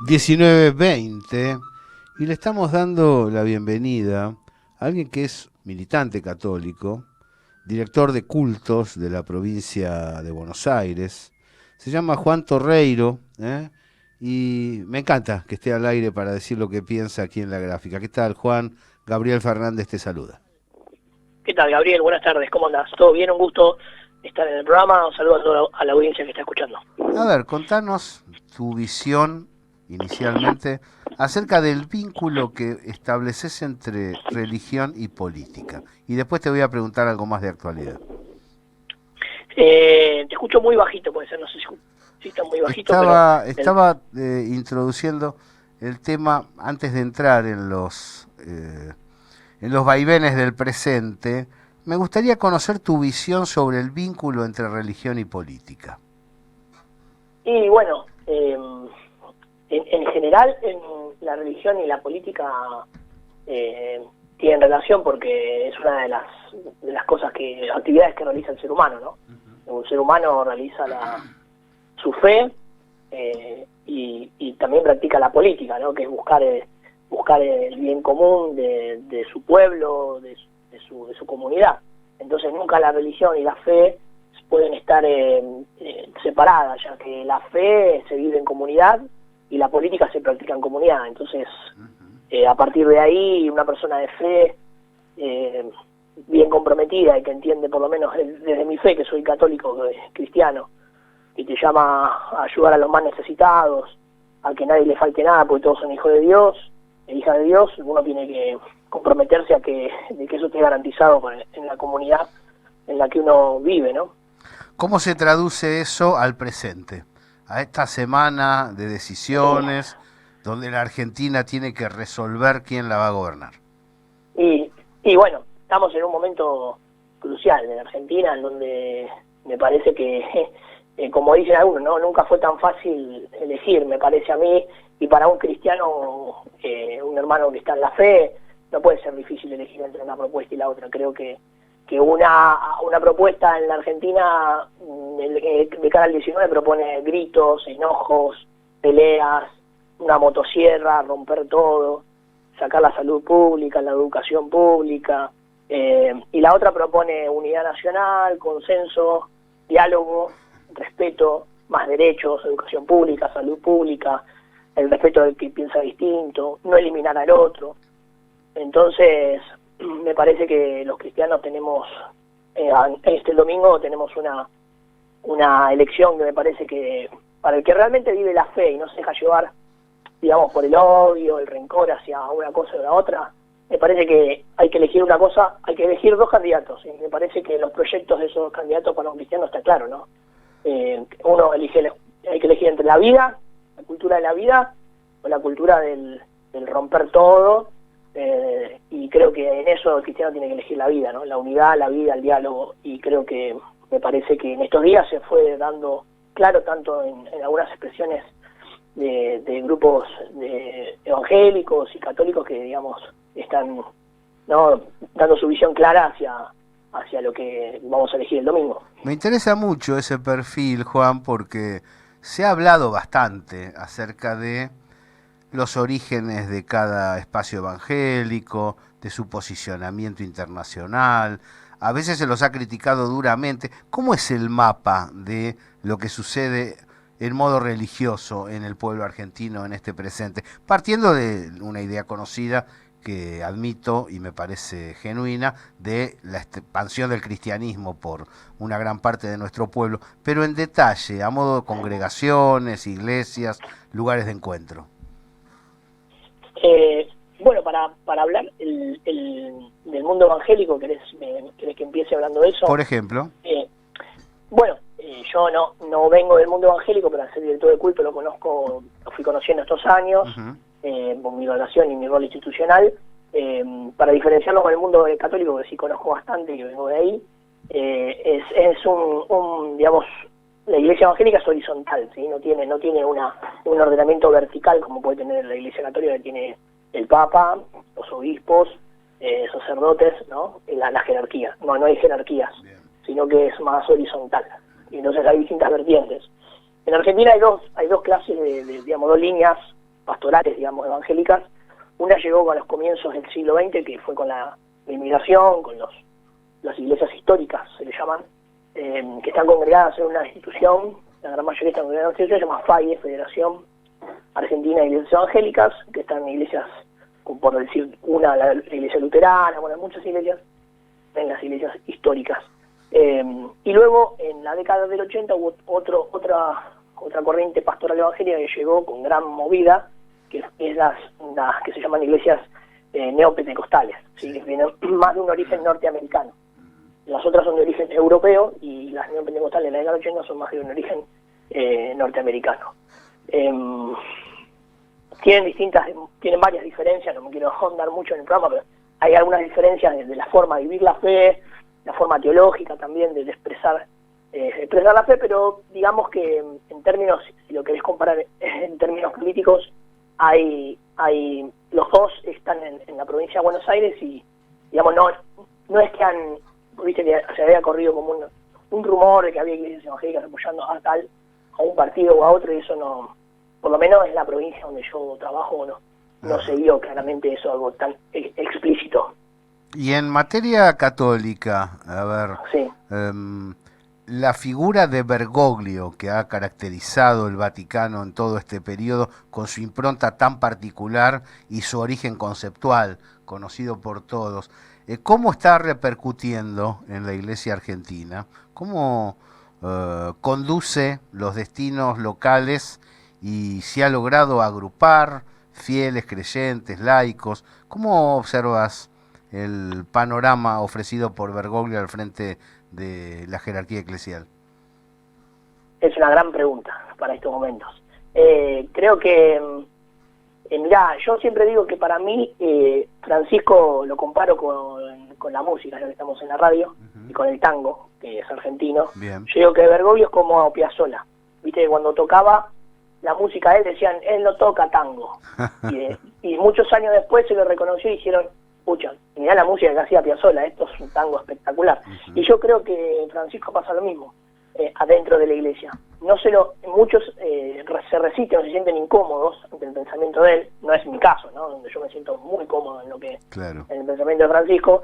19:20 y le estamos dando la bienvenida a alguien que es militante católico, director de cultos de la provincia de Buenos Aires. Se llama Juan Torreiro, y me encanta que esté al aire para decir lo que piensa aquí en La Gráfica. ¿Qué tal, Juan? Gabriel Fernández te saluda. ¿Qué tal, Gabriel? Buenas tardes, ¿cómo andás? ¿Todo bien? Un gusto estar en el programa. Un saludo a toda a la audiencia que está escuchando. A ver, contanos tu visión inicialmente acerca del vínculo que estableces entre religión y política. Y después te voy a preguntar algo más de actualidad. Te escucho muy bajito, puede ser, no sé si está muy bajito. Estaba introduciendo el tema antes de entrar en los vaivenes del presente. Me gustaría conocer tu visión sobre el vínculo entre religión y política. Y bueno, en general, la religión y la política tienen relación porque es una de las cosas actividades que realiza el ser humano, ¿no? Un ser humano realiza su fe y también practica la política, ¿no? Que es buscar el bien común de su pueblo, de su comunidad. Entonces nunca la religión y la fe pueden estar separadas, ya que la fe se vive en comunidad y la política se practica en comunidad. Entonces, a partir de ahí, una persona de fe bien comprometida y que entiende, por lo menos desde mi fe, que soy católico, cristiano, y te llama a ayudar a los más necesitados, a que nadie le falte nada, porque todos son hijos de Dios, hija de Dios. Uno tiene que comprometerse de que eso esté garantizado en la comunidad en la que uno vive, ¿no? ¿Cómo se traduce eso al presente? A esta semana de decisiones, donde la Argentina tiene que resolver quién la va a gobernar. Y bueno, estamos en un momento crucial en Argentina, en donde me parece que, como dicen algunos, ¿no? Nunca fue tan fácil elegir, me parece a mí, y para un cristiano, un hermano que está en la fe, no puede ser difícil elegir entre una propuesta y la otra. Creo que una propuesta en la Argentina de cara al 19 propone gritos, enojos, peleas, una motosierra, romper todo, sacar la salud pública, la educación pública, y la otra propone unidad nacional, consenso, diálogo, respeto, más derechos, educación pública, salud pública, el respeto del que piensa distinto, no eliminar al otro. Entonces, me parece que los cristianos tenemos, este domingo tenemos una elección que me parece que para el que realmente vive la fe y no se deja llevar, digamos, por el odio, el rencor hacia una cosa o la otra, me parece que hay que elegir una cosa, hay que elegir dos candidatos, y me parece que los proyectos de esos dos candidatos para un cristiano está claro, ¿no? Uno hay que elegir entre la vida, la cultura de la vida, o la cultura del romper todo, y creo que en eso el cristiano tiene que elegir la vida, ¿no? La unidad, la vida, el diálogo, y creo que me parece que en estos días se fue dando claro, tanto en algunas expresiones de grupos evangélicos y católicos que, digamos, están, ¿no?, dando su visión clara hacia lo que vamos a elegir el domingo. Me interesa mucho ese perfil, Juan, porque se ha hablado bastante acerca de los orígenes de cada espacio evangélico, de su posicionamiento internacional. A veces se los ha criticado duramente. ¿Cómo es el mapa de lo que sucede en modo religioso en el pueblo argentino en este presente? Partiendo de una idea conocida que admito y me parece genuina, de la expansión del cristianismo por una gran parte de nuestro pueblo, pero en detalle, a modo de congregaciones, iglesias, lugares de encuentro. Bueno, para hablar del mundo evangélico, ¿querés que empiece hablando de eso? Por ejemplo. Bueno, yo no vengo del mundo evangélico, pero al ser director de culto lo fui conociendo estos años, por mi relación y mi rol institucional, para diferenciarlo con el mundo católico, que sí conozco bastante, que vengo de ahí. Es digamos, la iglesia evangélica es horizontal, ¿sí? No tiene un ordenamiento vertical como puede tener la iglesia católica, que tiene el Papa, los obispos, sacerdotes, ¿no? La jerarquía. No hay jerarquías, sino que es más horizontal. Y entonces hay distintas vertientes. En Argentina hay dos clases digamos, dos líneas pastorales, digamos, evangélicas. Una llegó a los comienzos del siglo XX, que fue con la inmigración, con las iglesias históricas, se le llaman, que están congregadas en una institución, la gran mayoría están congregadas en una institución, se llama FAIE, Federación Argentina de Iglesias Evangélicas, que están en iglesias, por decir una, la iglesia luterana, bueno, muchas iglesias, en las iglesias históricas. Y luego, en la década del 80, hubo otra corriente pastoral evangélica que llegó con gran movida, que es las que se llaman iglesias neopentecostales, ¿sí? Que vienen más de un origen norteamericano. Las otras son de origen europeo y las neopentecostales de la década del 80 son más de un origen norteamericano. Tienen varias diferencias, no me quiero ahondar mucho en el programa, pero hay algunas diferencias de la forma de vivir la fe, la forma teológica también de expresar la fe, pero digamos que en términos, si lo querés comparar en términos políticos, los dos están en la provincia de Buenos Aires y, digamos, no es que viste que se había corrido como un rumor de que había iglesias evangélicas apoyando a un partido o a otro, y eso no, por lo menos en la provincia donde yo trabajo, no se vio claramente eso, algo tan explícito. Y en materia católica, a ver, sí. La figura de Bergoglio, que ha caracterizado el Vaticano en todo este periodo, con su impronta tan particular y su origen conceptual, conocido por todos, ¿cómo está repercutiendo en la Iglesia argentina? ¿Cómo conduce los destinos locales y si ha logrado agrupar fieles, creyentes, laicos? ¿Cómo observas el panorama ofrecido por Bergoglio al frente de la jerarquía eclesial? Es una gran pregunta para estos momentos. Creo que, mirá, yo siempre digo que para mí Francisco lo comparo con la música, ya que estamos en la radio, y con el tango, que es argentino. Bien. Yo digo que Bergoglio es como Piazzolla. Viste que cuando tocaba la música de él decían, él no toca tango. y muchos años después se lo reconoció y dijeron, pucha, mirá la música que hacía Piazzolla, esto es un tango espectacular. Y yo creo que Francisco pasa lo mismo adentro de la iglesia. Muchos se resisten o se sienten incómodos ante el pensamiento de él, no es mi caso, ¿no? Donde yo me siento muy cómodo en el pensamiento de Francisco,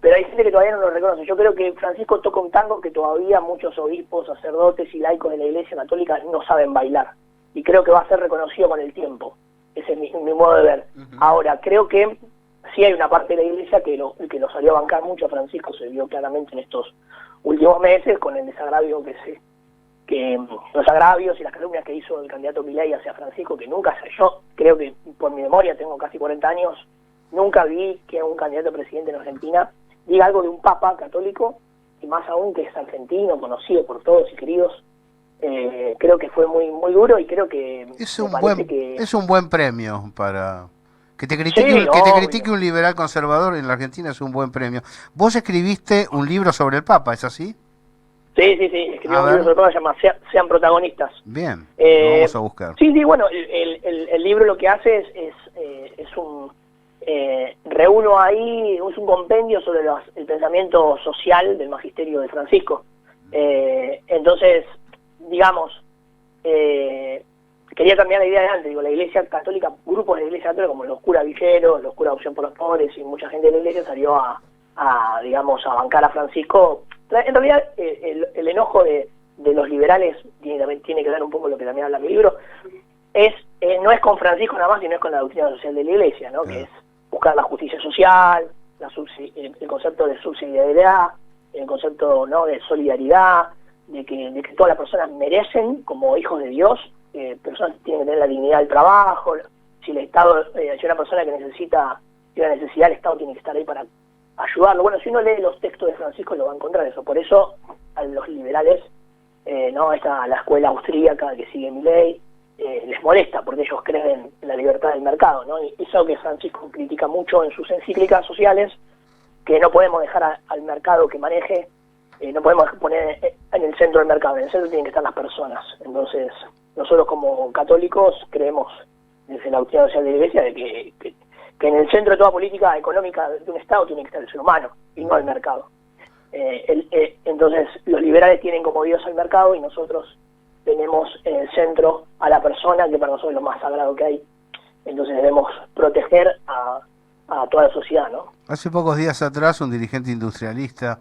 pero hay gente que todavía no lo reconoce. Yo creo que Francisco toca un tango que todavía muchos obispos, sacerdotes y laicos de la iglesia católica no saben bailar, y creo que va a ser reconocido con el tiempo. Ese es mi modo de ver. Ahora, creo que sí hay una parte de la iglesia que lo salió a bancar mucho a Francisco, se vio claramente en estos últimos meses con el desagravio los agravios y las calumnias que hizo el candidato Milei hacia Francisco, que nunca, yo creo que por mi memoria, tengo casi 40 años, nunca vi que un candidato a presidente en Argentina diga algo de un papa católico, y más aún que es argentino, conocido por todos y queridos. Creo que fue muy muy duro, y creo que es un buen premio para que te critique, sí, que te critique un liberal conservador en la Argentina. Es un buen premio. Vos escribiste un libro sobre el Papa, ¿es así? Sí, escribí un libro sobre el Papa, se llama Sean protagonistas. Bien, lo vamos a buscar. Sí, bueno, el libro lo que hace es reúno ahí, es un compendio sobre el pensamiento social del magisterio de Francisco. Entonces, digamos, quería cambiar la idea de antes. La Iglesia Católica, grupos de la Iglesia Católica como los curas villeros, los curas de Opción por los Pobres y mucha gente de la Iglesia salió a bancar a Francisco. En realidad, el enojo de los liberales tiene que ver un poco lo que también habla mi libro. No es con Francisco nada más, sino es con la doctrina social de la Iglesia, ¿no? Que es buscar la justicia social, el concepto de subsidiariedad, el concepto, ¿no?, de solidaridad, de que todas las personas merecen, como hijos de Dios, personas tienen que tener la dignidad del trabajo. Si el Estado, si una persona que tiene una necesidad, el Estado tiene que estar ahí para ayudarlo. Bueno, si uno lee los textos de Francisco lo va a encontrar eso. Por eso a los liberales, la escuela austríaca que sigue Milei, les molesta, porque ellos creen en la libertad del mercado, ¿no? Y eso que Francisco critica mucho en sus encíclicas sociales, que no podemos dejar al mercado que maneje, no podemos poner en el centro del mercado, en el centro tienen que estar las personas. Entonces, nosotros como católicos creemos, desde la doctrina social de la Iglesia, de que en el centro de toda política económica de un Estado tiene que estar el ser humano, y no el mercado. Entonces, los liberales tienen como Dios al mercado, y nosotros tenemos en el centro a la persona, que para nosotros es lo más sagrado que hay. entonces debemos proteger a toda la sociedad, ¿no? Hace pocos días atrás un dirigente industrialista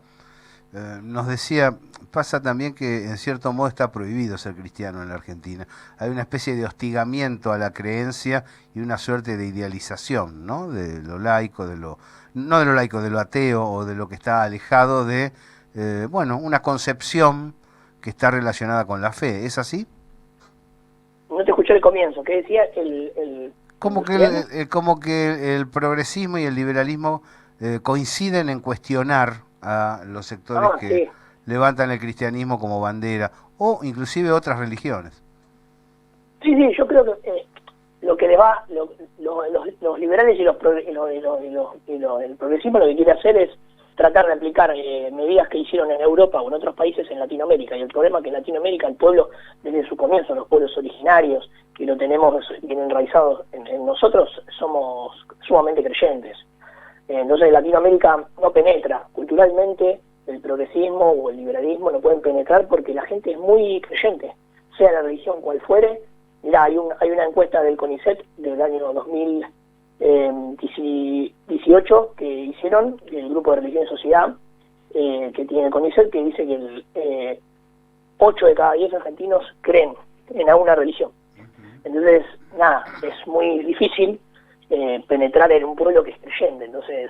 nos decía, pasa también que en cierto modo está prohibido ser cristiano en la Argentina. Hay una especie de hostigamiento a la creencia y una suerte de idealización, ¿no? De lo laico, no de lo laico, de lo ateo o de lo que está alejado de, bueno, una concepción que está relacionada con la fe. ¿Es así? No te escuché el comienzo. ¿Qué decía? Como que el progresismo y el liberalismo coinciden en cuestionar a los sectores que sí. levantan el cristianismo como bandera, o inclusive otras religiones. Sí, yo creo que lo que le va, los liberales y el progresismo lo que quiere hacer es tratar de aplicar medidas que hicieron en Europa o en otros países en Latinoamérica. Y el problema es que en Latinoamérica el pueblo, desde su comienzo, los pueblos originarios, que lo tenemos bien enraizado en nosotros, somos sumamente creyentes. Entonces Latinoamérica no penetra. Culturalmente el progresismo o el liberalismo no pueden penetrar porque la gente es muy creyente, sea la religión cual fuere. Mirá, hay una encuesta del CONICET del año 2018 que hicieron, el Grupo de Religión y Sociedad, que tiene el CONICET, que dice que 8 de cada 10 argentinos creen en alguna religión. Entonces, nada, es muy difícil penetrar en un pueblo que es creyente. Entonces,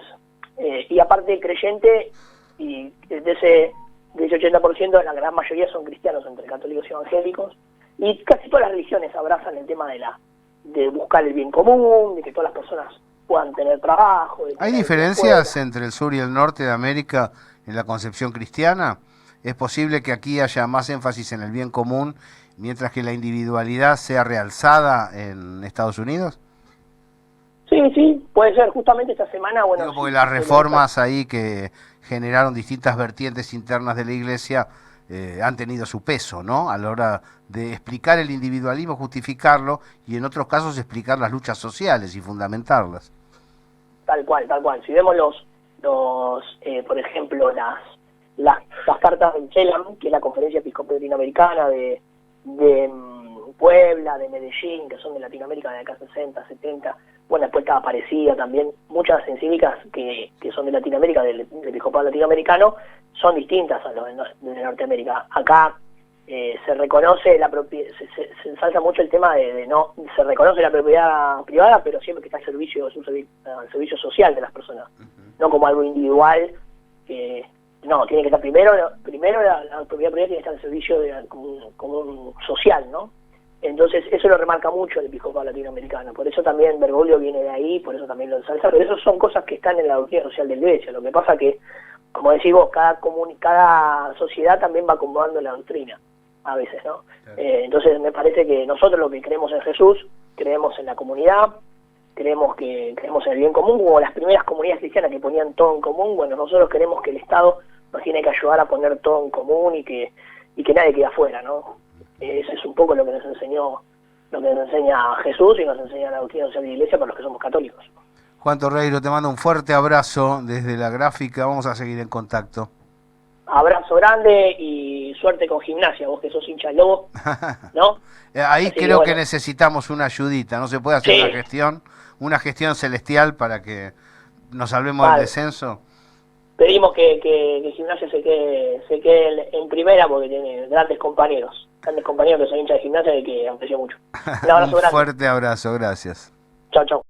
y aparte creyente, y de ese 80%, la gran mayoría son cristianos, entre católicos y evangélicos, y casi todas las religiones abrazan el tema de buscar el bien común, de que todas las personas puedan tener trabajo. ¿Hay diferencias entre el sur y el norte de América en la concepción cristiana? ¿Es posible que aquí haya más énfasis en el bien común, mientras que la individualidad sea realzada en Estados Unidos? Sí, puede ser. Justamente esta semana, bueno... Digo, porque las reformas ahí que generaron distintas vertientes internas de la Iglesia han tenido su peso, ¿no? A la hora de explicar el individualismo, justificarlo, y en otros casos explicar las luchas sociales y fundamentarlas. Tal cual. Si vemos por ejemplo, las cartas del CELAM, que es la Conferencia Episcopal Latinoamericana de Puebla, de Medellín, que son de Latinoamérica de acá 60, 70, bueno, después está Aparecida también, muchas encíclicas que son de Latinoamérica, del Episcopal Latinoamericano, son distintas a los de Norteamérica. Acá se reconoce se ensalza mucho el tema de no, se reconoce la propiedad privada, pero siempre que está al servicio, es un servicio social de las personas, no como algo individual, que no, tiene que estar primero la propiedad privada tiene que estar al servicio como un social, ¿no? Entonces eso lo remarca mucho el episcopado latinoamericano, por eso también Bergoglio viene de ahí, por eso también lo ensalza, pero eso son cosas que están en la doctrina social de la Iglesia. Lo que pasa que, como decís vos, cada sociedad también va acomodando la doctrina a veces, ¿no? Claro. Entonces me parece que nosotros lo que creemos en Jesús, creemos en la comunidad, creemos en el bien común, como las primeras comunidades cristianas que ponían todo en común. Bueno, nosotros queremos que el Estado nos tiene que ayudar a poner todo en común y que nadie quede afuera, ¿no? Eso es un poco lo que nos enseña Jesús y nos enseña la doctrina social de la Iglesia para los que somos católicos. Juan Torreiro, te mando un fuerte abrazo desde la gráfica, vamos a seguir en contacto. Abrazo grande y suerte con Gimnasia, vos que sos hincha Lobo, ¿no? Ahí así creo que necesitamos una ayudita, ¿no se puede hacer una gestión celestial para que nos salvemos del descenso? Pedimos que Gimnasia se quede en primera porque tiene grandes compañeros que son hinchas de Gimnasia y que aprecio mucho. Un abrazo grande. Fuerte abrazo, gracias. Chau.